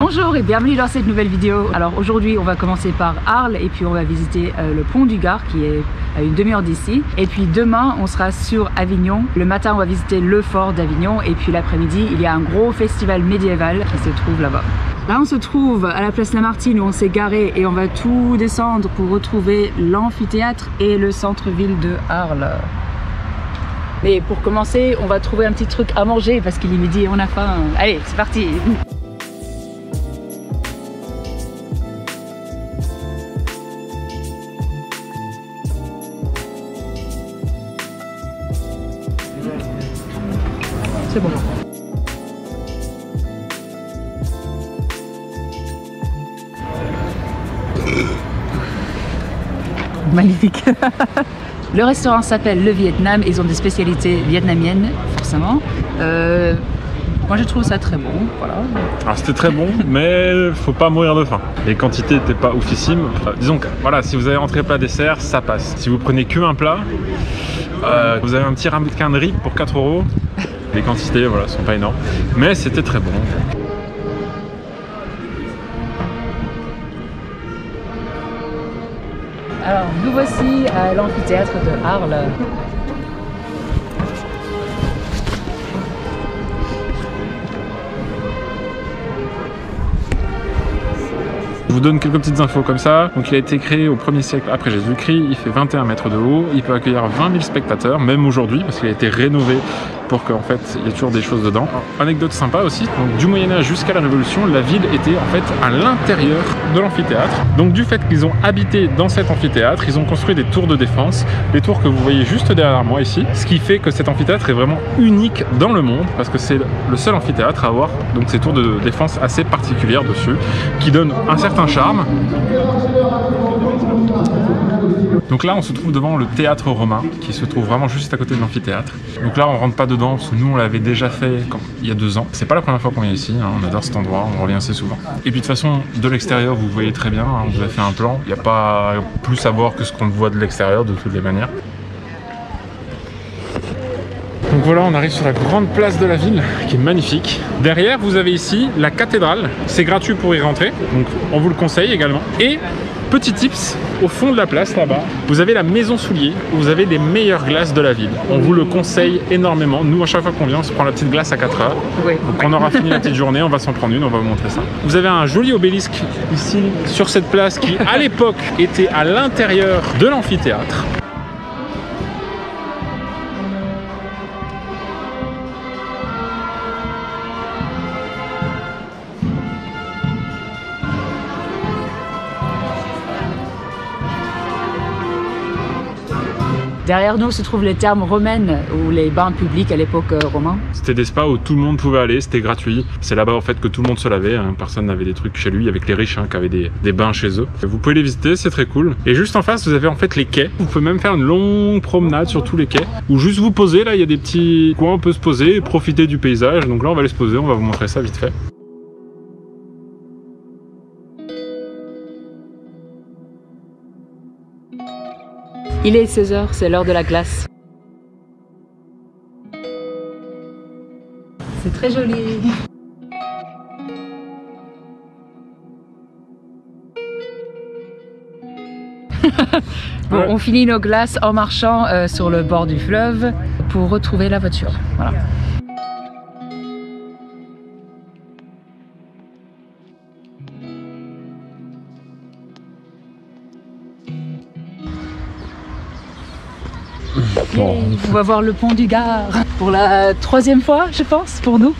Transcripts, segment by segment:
Bonjour et bienvenue dans cette nouvelle vidéo. Alors aujourd'hui on va commencer par Arles et puis on va visiter le pont du Gard qui est à une demi-heure d'ici. Et puis demain on sera sur Avignon. Le matin on va visiter le fort d'Avignon et puis l'après-midi il y a un gros festival médiéval qui se trouve là-bas. Là on se trouve à la place Lamartine où on s'est garé et on va tout descendre pour retrouver l'amphithéâtre et le centre-ville de Arles. Mais pour commencer, on va trouver un petit truc à manger parce qu'il est midi et on a faim. Allez, c'est parti! C'est bon. Magnifique. Le restaurant s'appelle Le Vietnam, ils ont des spécialités vietnamiennes, forcément. Moi je trouve ça très bon, voilà. Alors c'était très bon, mais faut pas mourir de faim. Les quantités n'étaient pas oufissimes. Disons que voilà, si vous avez entrée plat dessert, ça passe. Si vous prenez que un plat, vous avez un petit ramequin de riz pour 4 €. Les quantités voilà, sont pas énormes, mais c'était très bon. Alors nous voici à l'amphithéâtre de Arles. Je vous donne quelques petites infos comme ça. Donc il a été créé au 1er siècle après Jésus-Christ, il fait 21 mètres de haut, il peut accueillir 20 000 spectateurs, même aujourd'hui, parce qu'il a été rénové pour qu'en fait il y ait toujours des choses dedans. Anecdote sympa aussi, donc du Moyen-Âge jusqu'à la Révolution, la ville était en fait à l'intérieur de l'amphithéâtre. Donc du fait qu'ils ont habité dans cet amphithéâtre, ils ont construit des tours de défense, les tours que vous voyez juste derrière moi ici, ce qui fait que cet amphithéâtre est vraiment unique dans le monde, parce que c'est le seul amphithéâtre à avoir donc ces tours de défense assez particulières dessus, qui donnent un certain charme. Donc là on se trouve devant le théâtre romain qui se trouve vraiment juste à côté de l'amphithéâtre. Donc là on rentre pas dedans parce que nous on l'avait déjà fait il y a 2 ans. C'est pas la première fois qu'on vient ici, hein. On adore cet endroit, on revient assez souvent. Et puis de toute façon de l'extérieur vous voyez très bien, hein, on vous a fait un plan, il n'y a pas plus à voir que ce qu'on voit de l'extérieur de toutes les manières. Donc voilà, on arrive sur la grande place de la ville qui est magnifique. Derrière, vous avez ici la cathédrale. C'est gratuit pour y rentrer, donc on vous le conseille également. Et petit tips, au fond de la place là-bas, vous avez la maison Soulier où vous avez les meilleures glaces de la ville. On vous le conseille énormément. Nous, à chaque fois qu'on vient, on se prend la petite glace à 4 heures. Oui. Donc on aura fini la petite journée, on va s'en prendre une, on va vous montrer ça. Vous avez un joli obélisque ici sur cette place qui, à l'époque, était à l'intérieur de l'amphithéâtre. Derrière nous se trouvent les thermes romaines ou les bains publics à l'époque romaine. C'était des spas où tout le monde pouvait aller, c'était gratuit. C'est là-bas en fait que tout le monde se lavait, hein. Personne n'avait des trucs chez lui, avec les riches hein, qui avaient des bains chez eux. Vous pouvez les visiter, c'est très cool. Et juste en face, vous avez en fait les quais. Vous pouvez même faire une longue promenade sur tous les quais. Ou juste vous poser, là il y a des petits coins, on peut se poser et profiter du paysage. Donc là on va aller se poser, on va vous montrer ça vite fait. Il est 16 h, c'est l'heure de la glace. C'est très joli. Bon, on finit nos glaces en marchant sur le bord du fleuve pour retrouver la voiture. Voilà. Bon. On va voir le pont du Gard pour la 3e fois, je pense, pour nous.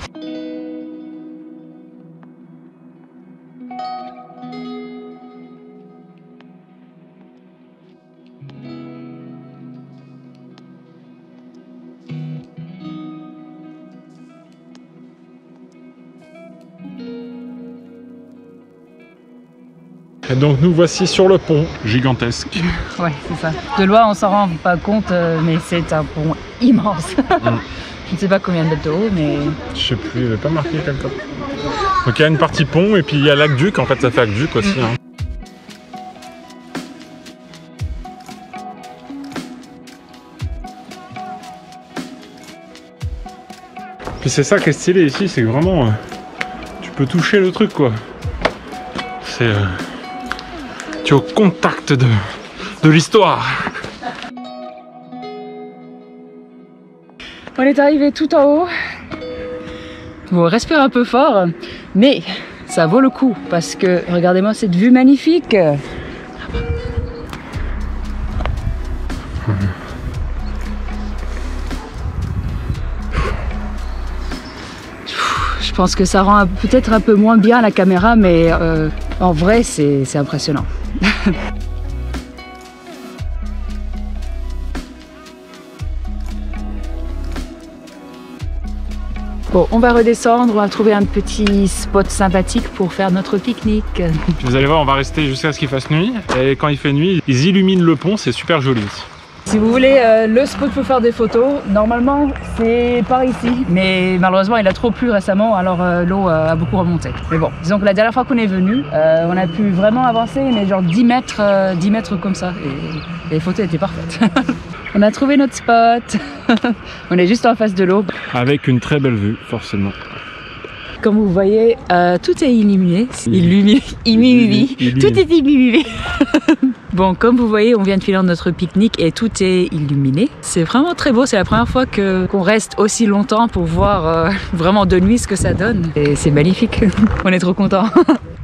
Et donc nous voici sur le pont gigantesque. Ouais, c'est ça. De loin on s'en rend pas compte, mais c'est un pont immense. Je ne sais pas combien de mètres de haut, mais... Je sais plus, il n'y avait pas marqué quelque chose. Donc il y a une partie pont et puis il y a l'aqueduc, en fait ça fait aqueduc aussi. Hein. Puis c'est ça qui est stylé ici, c'est que vraiment peux toucher le truc quoi. C'est tu es au contact de l'histoire. On est arrivé tout en haut. Bon, on respire un peu fort, mais ça vaut le coup parce que regardez-moi cette vue magnifique. Je pense que ça rend peut-être un peu moins bien la caméra, mais en vrai, c'est impressionnant. Bon, on va redescendre, on va trouver un petit spot sympathique pour faire notre pique-nique. Vous allez voir, on va rester jusqu'à ce qu'il fasse nuit. Et quand il fait nuit, ils illuminent le pont, c'est super joli. Si vous voulez le spot pour faire des photos, normalement c'est par ici. Mais malheureusement il a trop plu récemment, alors l'eau a beaucoup remonté. Mais bon, disons que la dernière fois qu'on est venu, on a pu vraiment avancer, mais genre 10 mètres comme ça. Et les photos étaient parfaites. On a trouvé notre spot. On est juste en face de l'eau. Avec une très belle vue, forcément. Comme vous voyez, tout est illuminé. Tout est illuminé. Bon, comme vous voyez, on vient de finir notre pique-nique et tout est illuminé. C'est vraiment très beau. C'est la première fois qu'on reste aussi longtemps pour voir vraiment de nuit ce que ça donne. Et c'est magnifique. On est trop contents.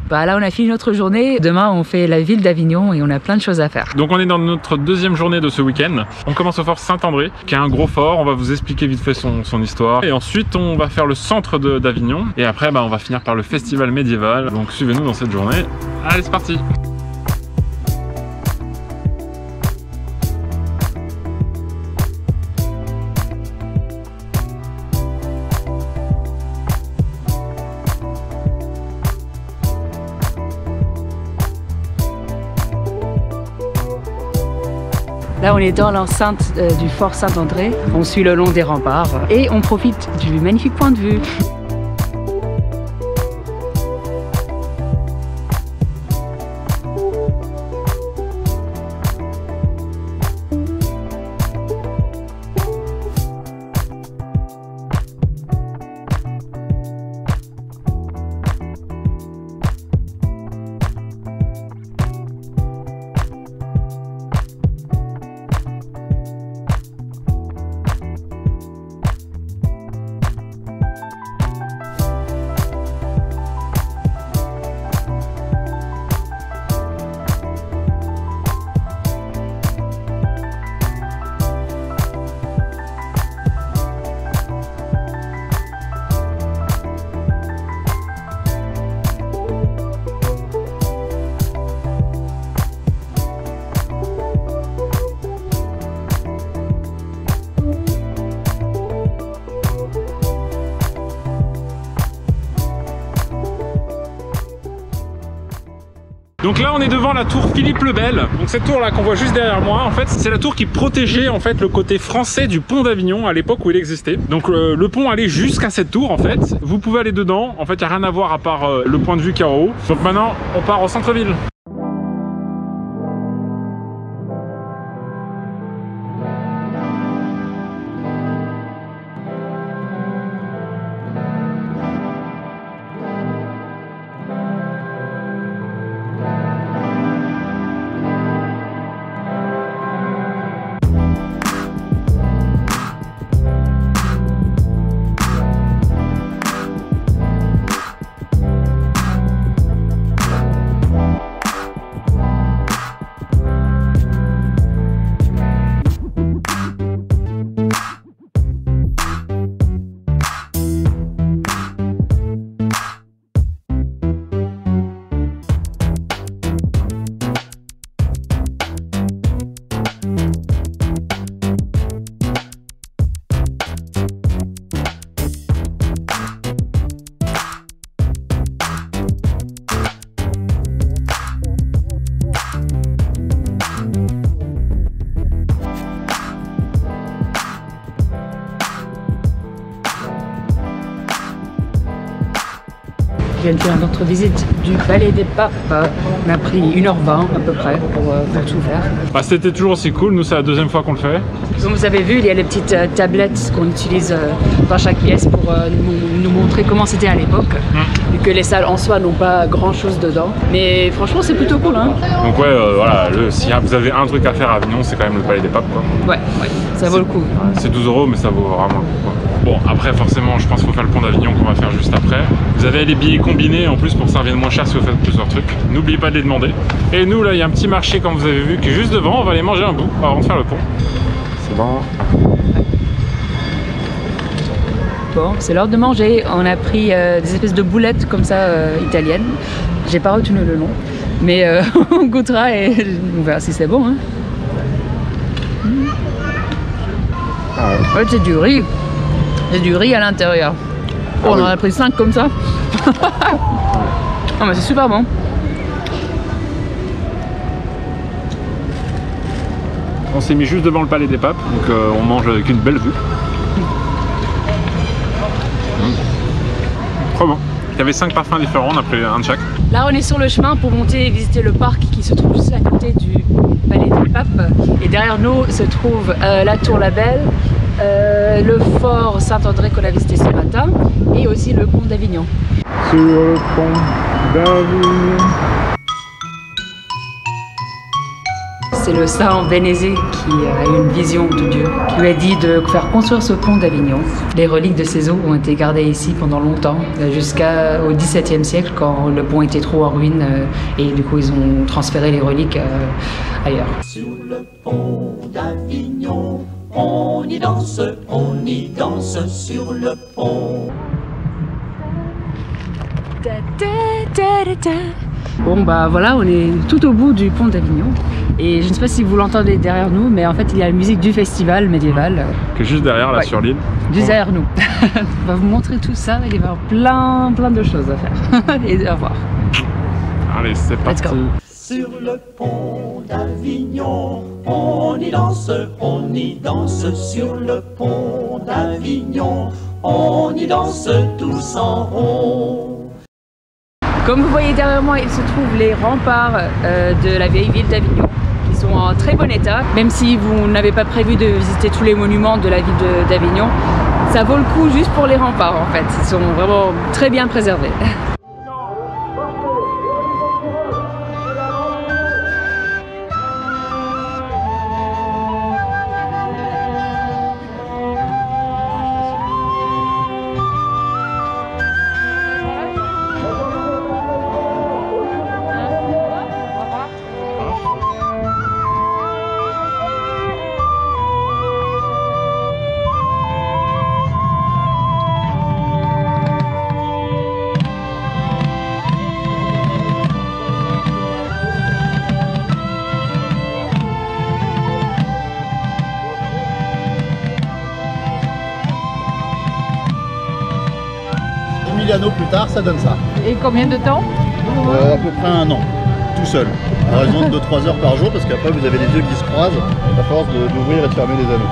Bah là on a fini notre journée, demain on fait la ville d'Avignon et on a plein de choses à faire. Donc on est dans notre deuxième journée de ce week-end. On commence au fort Saint-André, qui est un gros fort, on va vous expliquer vite fait son histoire. Et ensuite on va faire le centre d'Avignon. Et après on va finir par le festival médiéval. Donc suivez-nous dans cette journée. Allez c'est parti! Là, on est dans l'enceinte du fort Saint-André. On suit le long des remparts et on profite du magnifique point de vue. Donc là on est devant la tour Philippe le Bel. Donc cette tour là qu'on voit juste derrière moi, en fait c'est la tour qui protégeait en fait le côté français du pont d'Avignon à l'époque où il existait. Donc le pont allait jusqu'à cette tour en fait. Vous pouvez aller dedans, en fait il n'y a rien à voir à part le point de vue qu'il y a en haut. Donc maintenant on part au centre-ville. Je viens de faire notre visite du Palais des Papes. On a pris 1h20 à peu près pour tout faire. Bah, c'était toujours aussi cool, nous c'est la deuxième fois qu'on le fait. Comme vous avez vu, il y a les petites tablettes qu'on utilise dans chaque pièce pour nous montrer comment c'était à l'époque. Vu que les salles en soi n'ont pas grand chose dedans. Mais franchement c'est plutôt cool hein. Donc ouais, voilà, si vous avez un truc à faire à Avignon, c'est quand même le Palais des Papes quoi. Ouais, ça vaut le coup. C'est 12 €, mais ça vaut vraiment le coup quoi. Bon, après forcément, je pense qu'il faut faire le pont d'Avignon qu'on va faire juste après. Vous avez les billets combinés en plus pour que ça revienne moins cher si vous faites plusieurs trucs. N'oubliez pas de les demander. Et nous là, il y a un petit marché comme vous avez vu qui est juste devant, on va aller manger un bout avant de faire le pont. C'est bon. Bon, c'est l'heure de manger. On a pris des espèces de boulettes comme ça italiennes. J'ai pas retenu le nom, mais on goûtera et on verra si c'est bon. Hein. Ouais, c'est du riz. C'est du riz à l'intérieur. Oh, on en a pris 5 comme ça. Oh, mais c'est super bon. On s'est mis juste devant le Palais des Papes, donc on mange avec une belle vue. Trop bon. Il y avait 5 parfums différents, on a pris un de chaque. Là on est sur le chemin pour monter et visiter le parc qui se trouve juste à côté du Palais des Papes. Et derrière nous se trouve la Tour Labelle, le fort Saint-André qu'on a visité ce matin et aussi le pont d'Avignon. Sur le pont d'Avignon. C'est le saint Bénézé qui a eu une vision de Dieu, qui lui a dit de faire construire ce pont d'Avignon. Les reliques de ces eaux ont été gardées ici pendant longtemps, jusqu'au XVIIe siècle quand le pont était trop en ruine et du coup ils ont transféré les reliques ailleurs. Sur le pont d'Avignon, on y danse sur le pont. Bon bah voilà, on est tout au bout du pont d'Avignon et je ne sais pas si vous l'entendez derrière nous, mais en fait il y a la musique du festival médiéval. Qui est juste derrière là sur l'île. Juste derrière nous. On va vous montrer tout ça, il va y avoir plein de choses à faire et à voir. Allez, c'est parti. Sur le pont d'Avignon, on y danse sur le pont d'Avignon, on y danse tous en rond. Comme vous voyez derrière moi, il se trouve les remparts de la vieille ville d'Avignon, qui sont en très bon état. Même si vous n'avez pas prévu de visiter tous les monuments de la ville d'Avignon, ça vaut le coup juste pour les remparts en fait. Ils sont vraiment très bien préservés. Anneaux plus tard, ça donne ça. Et combien de temps? À peu près 1 an, tout seul. À raison de 2-3 heures par jour, parce qu'après vous avez les yeux qui se croisent à force d'ouvrir et de fermer les anneaux.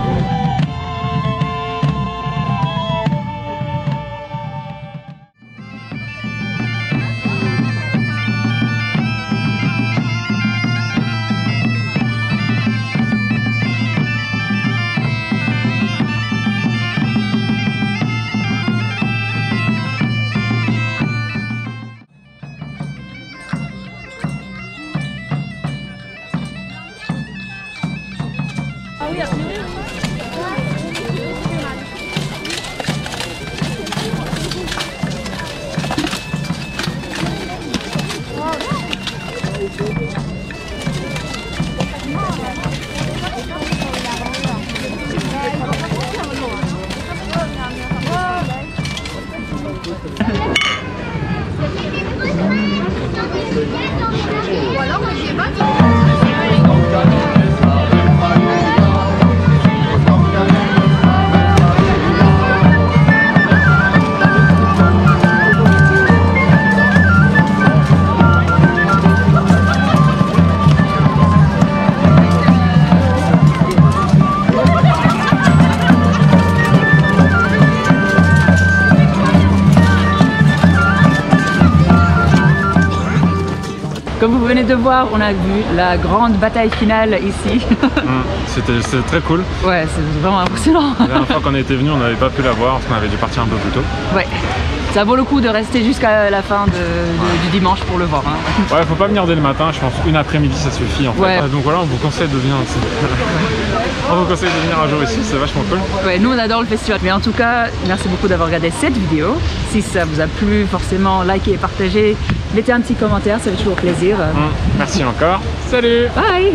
Comme vous venez de voir, on a vu la grande bataille finale ici. C'était très cool. Ouais, c'est vraiment impressionnant. La dernière fois qu'on était venu, on n'avait pas pu la voir parce qu'on avait dû partir un peu plus tôt. Ouais. Ça vaut le coup de rester jusqu'à la fin du dimanche pour le voir. Hein. Ouais, faut pas venir dès le matin, je pense une après-midi ça suffit en fait. Ouais. Donc voilà, on vous conseille de venir ici. On vous conseille de venir un jour ici, c'est vachement cool. Ouais, nous on adore le festival. Mais en tout cas, merci beaucoup d'avoir regardé cette vidéo. Si ça vous a plu, forcément, likez et partagez. Mettez un petit commentaire, ça fait toujours plaisir. Merci encore. Salut! Bye!